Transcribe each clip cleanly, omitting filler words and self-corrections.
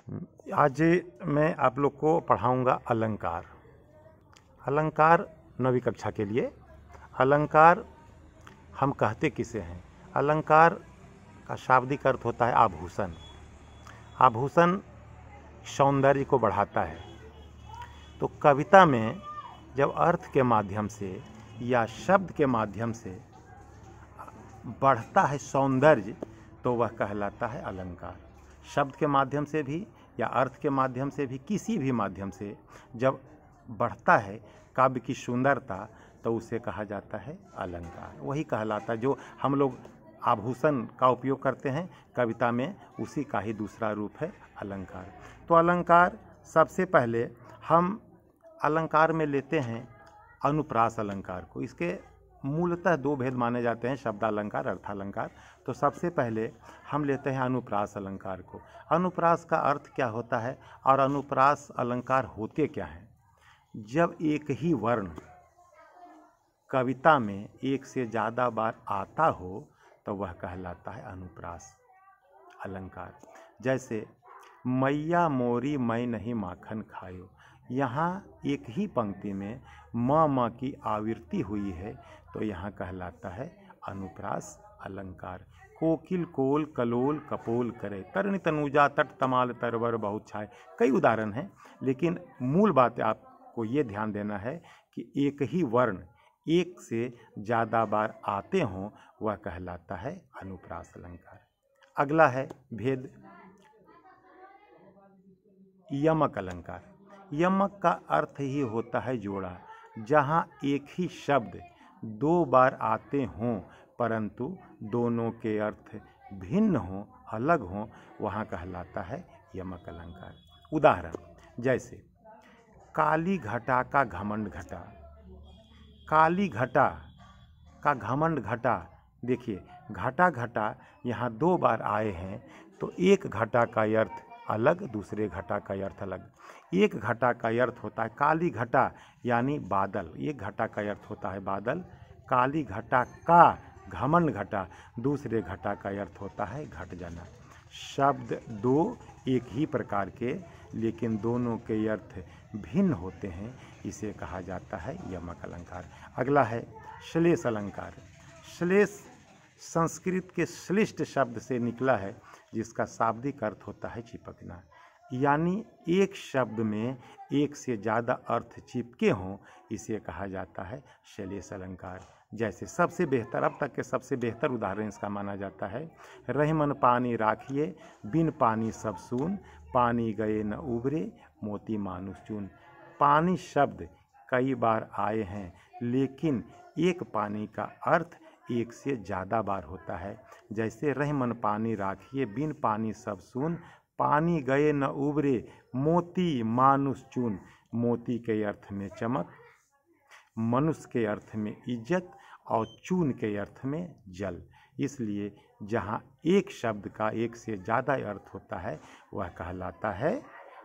आज मैं आप लोग को पढ़ाऊंगा अलंकार। अलंकार 9वीं कक्षा के लिए। अलंकार हम कहते किसे हैं? अलंकार का शाब्दिक अर्थ होता है आभूषण। आभूषण सौंदर्य को बढ़ाता है। तो कविता में जब अर्थ के माध्यम से या शब्द के माध्यम से बढ़ता है सौंदर्य, तो वह कहलाता है अलंकार। शब्द के माध्यम से भी या अर्थ के माध्यम से भी, किसी भी माध्यम से जब बढ़ता है काव्य की सुंदरता, तो उसे कहा जाता है अलंकार। वही कहलाता है जो हम लोग आभूषण का उपयोग करते हैं कविता में, उसी का ही दूसरा रूप है अलंकार। तो अलंकार सबसे पहले हम अलंकार में लेते हैं अनुप्रास अलंकार को। इसके मूलतः दो भेद माने जाते हैं, शब्दालंकार, अर्थालंकार। तो सबसे पहले हम लेते हैं अनुप्रास अलंकार को। अनुप्रास का अर्थ क्या होता है और अनुप्रास अलंकार होते क्या हैं? जब एक ही वर्ण कविता में एक से ज़्यादा बार आता हो तो वह कहलाता है अनुप्रास अलंकार। जैसे मैया मोरी मैं नहीं माखन खायो, यहाँ एक ही पंक्ति में म की आवृत्ति हुई है, तो यहाँ कहलाता है अनुप्रास अलंकार। कोकिल कोल कलोल कपोल करे, तरणि तनुजा तट तमाल तरवर बहुत छाए। कई उदाहरण हैं, लेकिन मूल बात आपको ये ध्यान देना है कि एक ही वर्ण एक से ज़्यादा बार आते हों, वह कहलाता है अनुप्रास अलंकार। अगला है भेद यमक अलंकार। यमक का अर्थ ही होता है जोड़ा। जहाँ एक ही शब्द दो बार आते हों परंतु दोनों के अर्थ भिन्न हों, अलग हों, वहाँ कहलाता है यमक अलंकार। उदाहरण जैसे काली घटा का घमंड घटा। काली घटा का घमंड घटा, देखिए घटा घटा यहाँ दो बार आए हैं, तो एक घटा का अर्थ अलग, दूसरे घटा का अर्थ अलग। एक घटा का अर्थ होता है काली घटा यानी बादल, एक घटा का अर्थ होता है बादल। काली घटा का घमंड घटा, दूसरे घटा का अर्थ होता है घट जाना। शब्द दो एक ही प्रकार के, लेकिन दोनों के अर्थ भिन्न होते हैं, इसे कहा जाता है यमक अलंकार। अगला है श्लेष अलंकार। श्लेष संस्कृत के श्लिष्ट शब्द से निकला है, जिसका शाब्दिक अर्थ होता है चिपकना। यानी एक शब्द में एक से ज़्यादा अर्थ चिपके हों, इसे कहा जाता है श्लेष अलंकार। जैसे सबसे बेहतर, अब तक के सबसे बेहतर उदाहरण इसका माना जाता है रहीमन पानी राखिए, बिन पानी सब सून, पानी गए न उबरे, मोती मानुष चून। पानी शब्द कई बार आए हैं, लेकिन एक पानी का अर्थ एक से ज़्यादा बार होता है। जैसे रहीमन पानी राखिए, बिन पानी सब सून, पानी गए न उबरे, मोती मानुष चून। मोती के अर्थ में चमक, मनुष्य के अर्थ में इज्जत और चून के अर्थ में जल। इसलिए जहाँ एक शब्द का एक से ज़्यादा अर्थ होता है, वह कहलाता है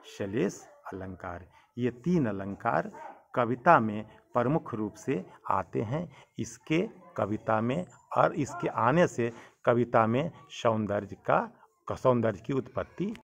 श्लेष अलंकार। ये तीन अलंकार कविता में प्रमुख रूप से आते हैं। इसके कविता में और इसके आने से कविता में सौंदर्य की उत्पत्ति